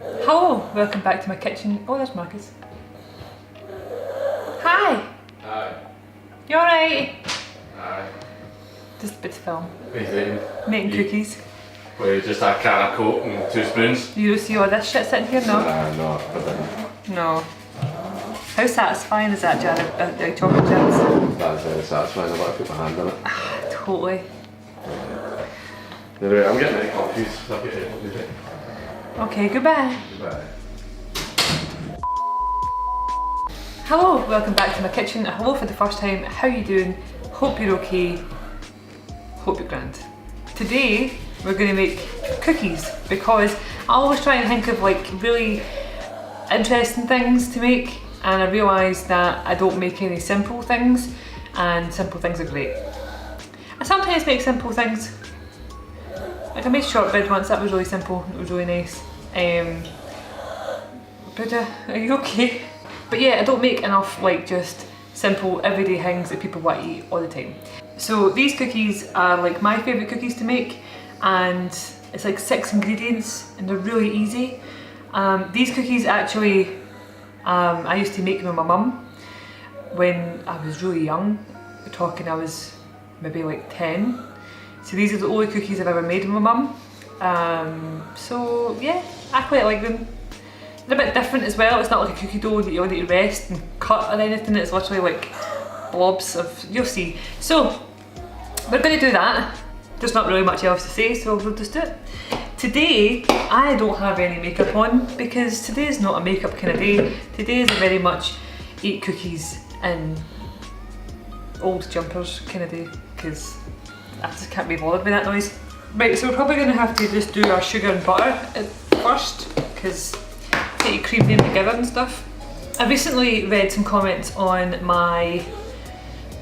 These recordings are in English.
Hello, welcome back to my kitchen. Oh, there's Marcus. Hi. Aye. You alright? Aye. Just a bit of film. What are you doing? Making cookies. With just a can of Coke and 2 spoons? You don't see all this shit sitting here? No? No, I didn't. No. How satisfying is that jar of chocolate chips? That's very satisfying. I've got to put my hand on it. Totally. Anyway, I'm getting any coffees. I'll get it. What do you think? Okay, goodbye. Goodbye. Hello, welcome back to my kitchen. Hello for the first time. How you doing? Hope you're okay. Hope you're grand. Today we're going to make cookies because I always try and think of like really interesting things to make, and I realise that I don't make any simple things, and simple things are great. I sometimes make simple things. Like I made shortbread once, that was really simple, it was really nice. Buddha, are you okay? But yeah, I don't make enough like just simple everyday things that people want to eat all the time. So these cookies are like my favourite cookies to make, and it's like 6 ingredients and they're really easy. These cookies actually, I used to make them with my mum when I was really young. We're talking I was maybe like 10. So these are the only cookies I've ever made with my mum. So yeah, I quite like them. They're a bit different as well. It's not like a cookie dough that you all need to rest and cut or anything. It's literally like blobs of, you'll see. So we're going to do that. There's not really much else to say, so we'll just do it. Today, I don't have any makeup on because today's not a makeup kind of day. Today is a very much eat cookies in old jumpers kind of day because I just can't be bothered with that noise. Right, so we're probably going to have to just do our sugar and butter at first because I need to cream them together and stuff. I recently read some comments on my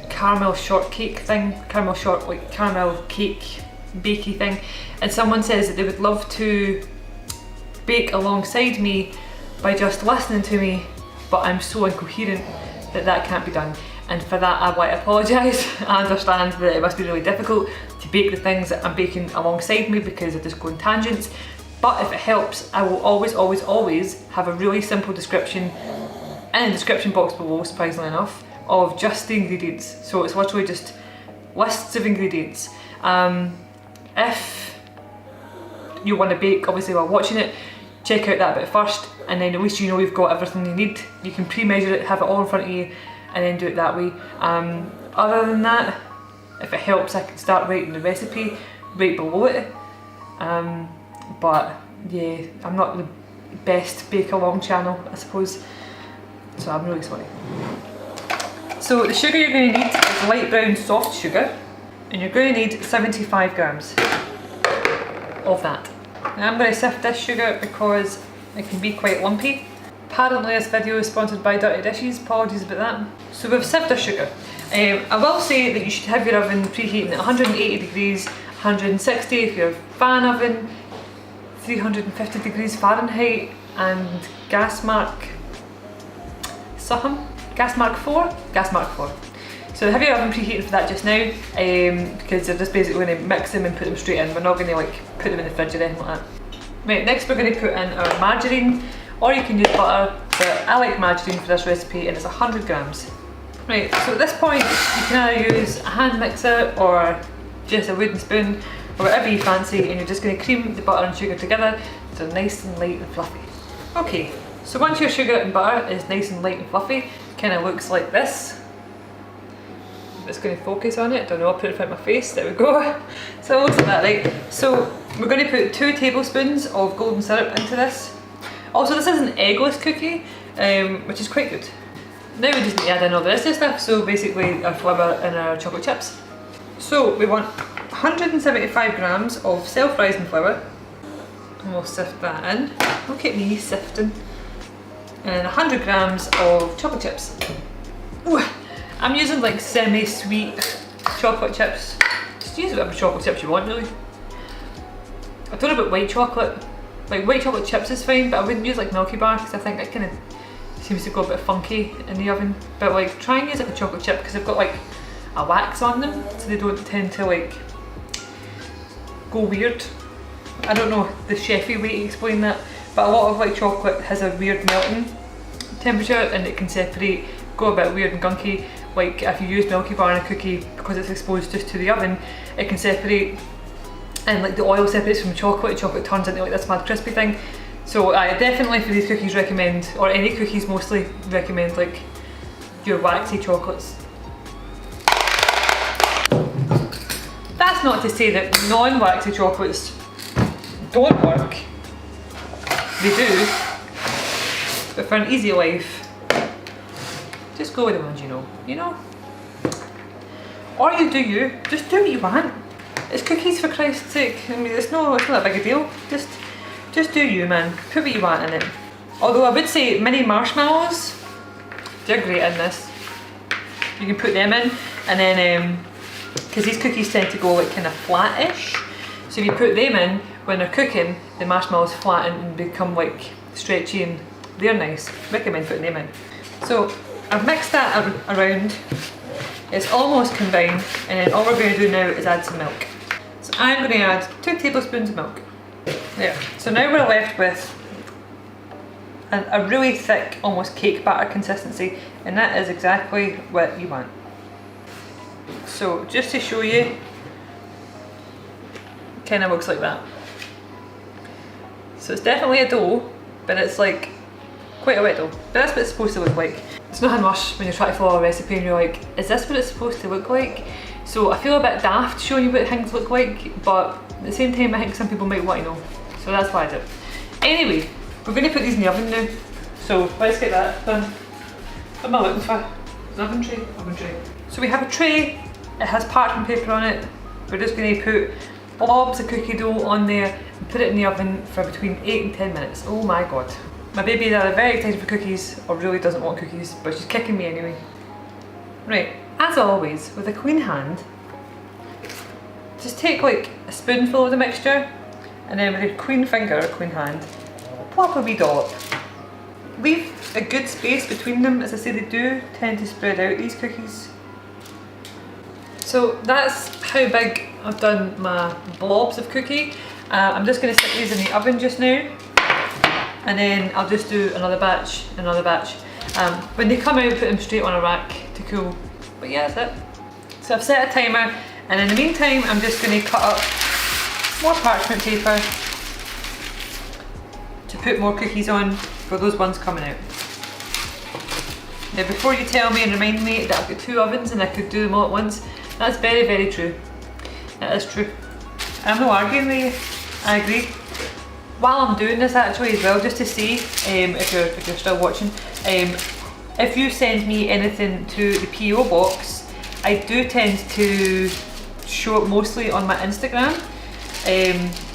caramel shortcake thing, caramel cake bakey thing, and someone says that they would love to bake alongside me by just listening to me, but I'm so incoherent that that can't be done. And for that I want to apologise. I understand that it must be really difficult to bake the things that I'm baking alongside me because I just go on tangents, but if it helps, I will always have a really simple description in the description box below, surprisingly enough, of just the ingredients. So it's literally just lists of ingredients. If you want to bake, obviously while watching it, check out that bit first, and then at least you know you've got everything you need. You can pre-measure it, have it all in front of you, and then do it that way. Other than that, if it helps, I can start writing the recipe right below it. But yeah, I'm not the best bake along channel, I suppose, so I'm really sorry. So the sugar you're going to need is light brown soft sugar, and you're going to need 75 grams of that. Now I'm going to sift this sugar because it can be quite lumpy. Apparently this video is sponsored by Dirty Dishes, apologies about that. So we've sifted our sugar. I will say that you should have your oven preheating at 180 degrees, 160 if you're a fan oven, 350 degrees Fahrenheit, and gas mark 4. So have your oven preheating for that just now, because they're just basically going to mix them and put them straight in. We're not going to like put them in the fridge or anything like that. Right, next we're going to put in our margarine, or you can use butter, but I like margarine for this recipe and it's 100 grams. Right, so at this point you can either use a hand mixer or just a wooden spoon, or whatever you fancy, and you're just going to cream the butter and sugar together so they're nice and light and fluffy. Okay, so once your sugar and butter is nice and light and fluffy, it kind of looks like this. It's going to focus on it, I don't know, I'll put it in front of my face, there we go. So it looks like that, right? So we're going to put 2 tablespoons of golden syrup into this. Also, this is an eggless cookie, which is quite good. Now we just need to add in all the rest of the stuff, so basically our flour and our chocolate chips. So we want 175 grams of self-rising flour, and we'll sift that in. Look at me sifting. And 100 grams of chocolate chips. Ooh. I'm using like semi-sweet chocolate chips. Just use whatever chocolate chips you want, really. I don't know about white chocolate. Like white chocolate chips is fine, but I wouldn't use like Milky Bar because I think it kind of seems to go a bit funky in the oven. But like try and use like a chocolate chip because they've got like a wax on them, so they don't tend to like go weird. I don't know the chefy way to explain that, but a lot of like chocolate has a weird melting temperature and it can separate, go a bit weird and gunky. Like if you use Milky Bar in a cookie, because it's exposed just to the oven, it can separate, and like the oil separates from the chocolate turns into like this mad crispy thing. So I definitely for these cookies recommend, or any cookies mostly, recommend like your waxy chocolates. That's not to say that non-waxy chocolates don't work. They do. But for an easy life, just go with the ones you know? Or you do you, just do what you want. It's cookies for Christ's sake. I mean, it's not a big a deal. Just do you, man. Put what you want in it. Although I would say mini marshmallows, they're great in this. You can put them in, and then, because these cookies tend to go like kind of flat-ish, so if you put them in when they're cooking, the marshmallows flatten and become like stretchy and they're nice. Recommend putting them in. So I've mixed that around. It's almost combined, and then all we're going to do now is add some milk. So I'm going to add 2 tablespoons of milk. There. So now we're left with a really thick, almost cake batter consistency, and that is exactly what you want. So just to show you, kind of looks like that. So it's definitely a dough, but it's like quite a wet dough. But that's what it's supposed to look like. It's not a rush when you're trying to follow a recipe and you're like, is this what it's supposed to look like? So I feel a bit daft showing you what things look like, but at the same time I think some people might want to know. So that's why I do it. Anyway, we're going to put these in the oven now. So let's get that done. What am I looking for? An oven tray? Oven tray. So we have a tray, it has parchment paper on it. We're just going to put blobs of cookie dough on there and put it in the oven for between 8 and 10 minutes. Oh my god. My baby is either very excited for cookies or really doesn't want cookies, but she's kicking me anyway. Right, as always, with a clean hand, just take like a spoonful of the mixture, and then with your clean finger or clean hand, plop a wee dollop. Leave a good space between them. As I say, they do tend to spread out, these cookies. So that's how big I've done my blobs of cookie. I'm just going to stick these in the oven just now, and then I'll just do another batch. When they come out, put them straight on a rack to cool. But yeah, that's it. So I've set a timer, and in the meantime I'm just going to cut up more parchment paper to put more cookies on for those ones coming out. Now before you tell me and remind me that I've got 2 ovens and I could do them all at once, that's very, very true. It is true. I'm not arguing with you, I agree. While I'm doing this actually as well, just to see if you're still watching, if you send me anything to the PO box, I do tend to show it mostly on my Instagram.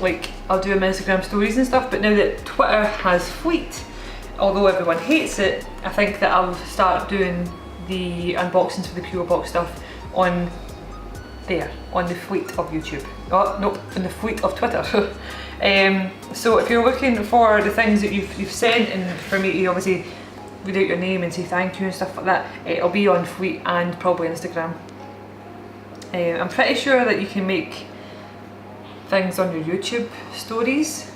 Like I'll do my Instagram stories and stuff, but now that Twitter has Fleet, although everyone hates it, I think that I'll start doing the unboxings for the PO box stuff on there, on the fleet of YouTube. Oh, nope, on the fleet of Twitter. So if you're looking for the things that you've sent, and for me to obviously read out your name and say thank you and stuff like that, it'll be on Fleet and probably Instagram. I'm pretty sure that you can make things on your YouTube stories,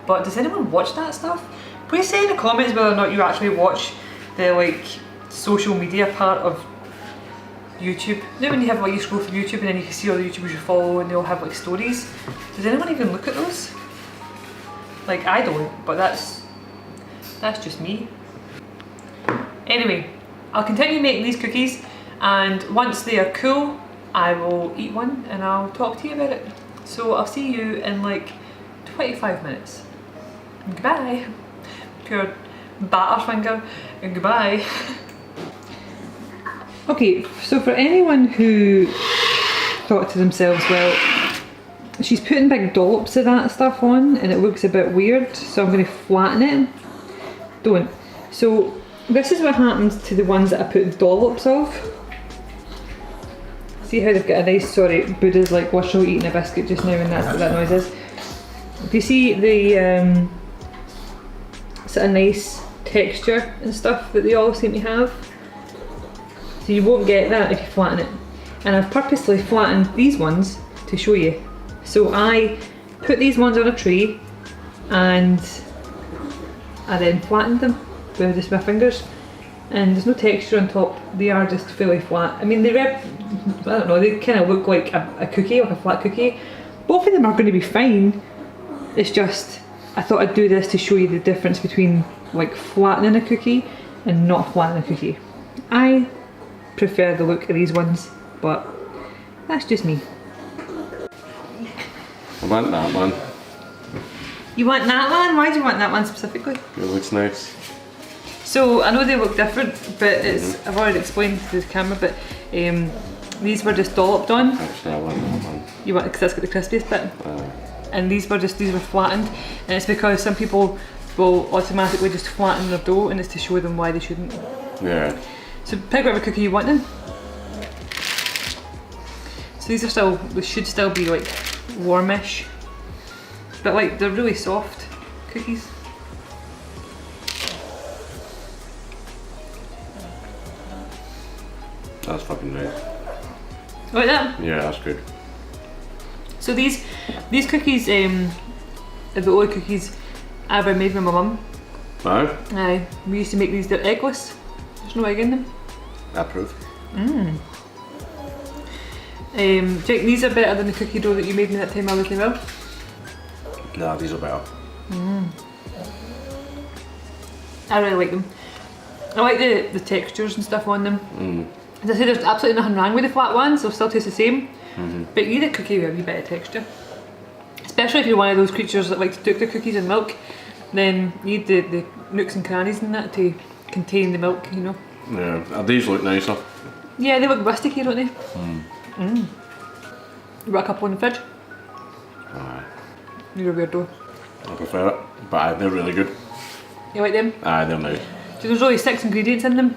but does anyone watch that stuff? Please say in the comments whether or not you actually watch the like social media part of YouTube. You know when you have like you scroll through YouTube and then you can see all the YouTubers you follow and they all have like stories. Does anyone even look at those? Like I don't, but that's just me. Anyway, I'll continue making these cookies, and once they are cool, I will eat one and I'll talk to you about it. So I'll see you in like 25 minutes. Goodbye. Pure batter finger, and goodbye. Okay, so for anyone who thought to themselves, well, she's putting big dollops of that stuff on and it looks a bit weird, so I'm going to flatten it. Don't. So this is what happens to the ones that I put dollops of. See how they've got a nice, sorry, Buddha's like literally eating a biscuit just now, and that's what that noise is. Do you see the sort of nice texture and stuff that they all seem to have? So you won't get that if you flatten it. And I've purposely flattened these ones to show you. So I put these ones on a tray and I then flattened them with just my fingers, and there's no texture on top, they are just fully flat. I mean I don't know, they kind of look like a cookie, like a flat cookie. Both of them are going to be fine, it's just I thought I'd do this to show you the difference between like flattening a cookie and not flattening a cookie. I prefer the look of these ones, but that's just me. I want that one. You want that one? Why do you want that one specifically? It looks nice. So I know they look different, but it's I've already explained to the camera, but these were just dolloped on. Actually, I want that one. You want, because that's got the crispiest bit. And these were flattened, and it's because some people will automatically just flatten their dough, and it's to show them why they shouldn't. Yeah. So pick whatever cookie you want then. So these are still, they should still be like warmish, but like they're really soft cookies. That's fucking nice. Like that? Yeah, that's good. So these cookies are the only cookies I ever made with my mum. No? Aye, we used to make these, they're eggless. There's no egg in them. I approve. Do you think these are better than the cookie dough that you made me that time I was in well? No, these are better. I really like them. I like the textures and stuff on them. As I say, there's absolutely nothing wrong with the flat ones, they'll still taste the same. But you need a cookie with a wee bit of texture. Especially if you're one of those creatures that like to dip their cookies in milk, then you need the nooks and crannies in that to contain the milk, you know. Yeah, these look nicer. Yeah, they look rusticy, don't they? You got a couple in the fridge? Aye. You're a weirdo. I prefer it, but aye, they're really good. You like them? Aye, they're nice. So there's only 6 ingredients in them.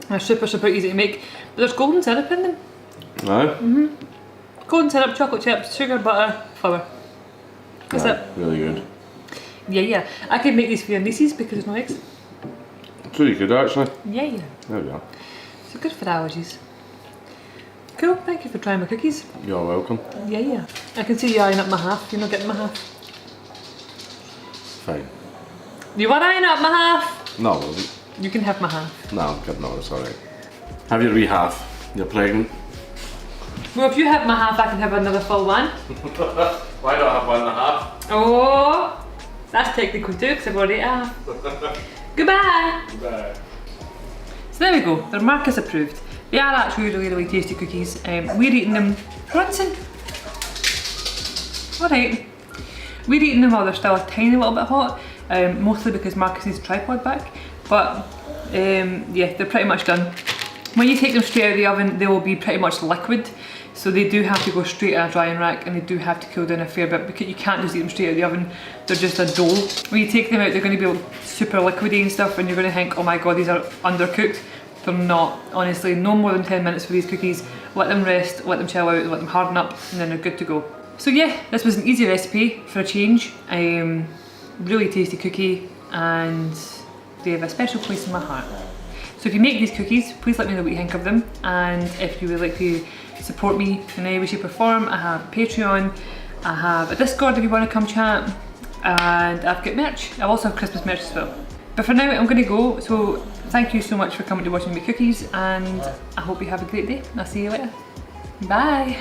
They're super easy to make. But there's golden syrup in them. Aye? Golden syrup, chocolate chips, sugar, butter, flour. That's it. Really good. Yeah. I could make these for your nieces because there's no eggs. So you could actually. Yeah. There we go. So good for allergies. Cool, thank you for trying my cookies. You're welcome. Yeah. I can see you eyeing up my half. You're not getting my half. Fine. You want to eyeing up my half? No, I wasn't. You can have my half. No, I'm kidding. No, it's alright. Have your wee half. You're pregnant. Well, if you have my half, I can have another full one. Why not have 1.5? Oh, that's technical too, because I've already ate half. Goodbye. Goodbye. So there we go, they're Marcus approved. They are actually really tasty cookies. We're eating them, Bronson. Alright. We're eating them while they're still a tiny little bit hot, mostly because Marcus needs a tripod back. But yeah, they're pretty much done. When you take them straight out of the oven, they will be pretty much liquid. So they do have to go straight in a drying rack, and they do have to cool down a fair bit because you can't just eat them straight out of the oven. They're just a dough. When you take them out, they're going to be super liquidy and stuff, and you're going to think, oh my god, these are undercooked. They're not, honestly. No more than 10 minutes for these cookies. Let them rest, let them chill out, let them harden up, and then they're good to go. So yeah, this was an easy recipe for a change. Really tasty cookie, and they have a special place in my heart. So if you make these cookies, please let me know what you think of them, and if you would like to support me in any way, shape or form, I have Patreon, I have a Discord if you want to come chat, and I've got merch. I also have Christmas merch as well. But for now, I'm going to go, so thank you so much for coming to watch me make cookies, and I hope you have a great day. I'll see you later. Bye!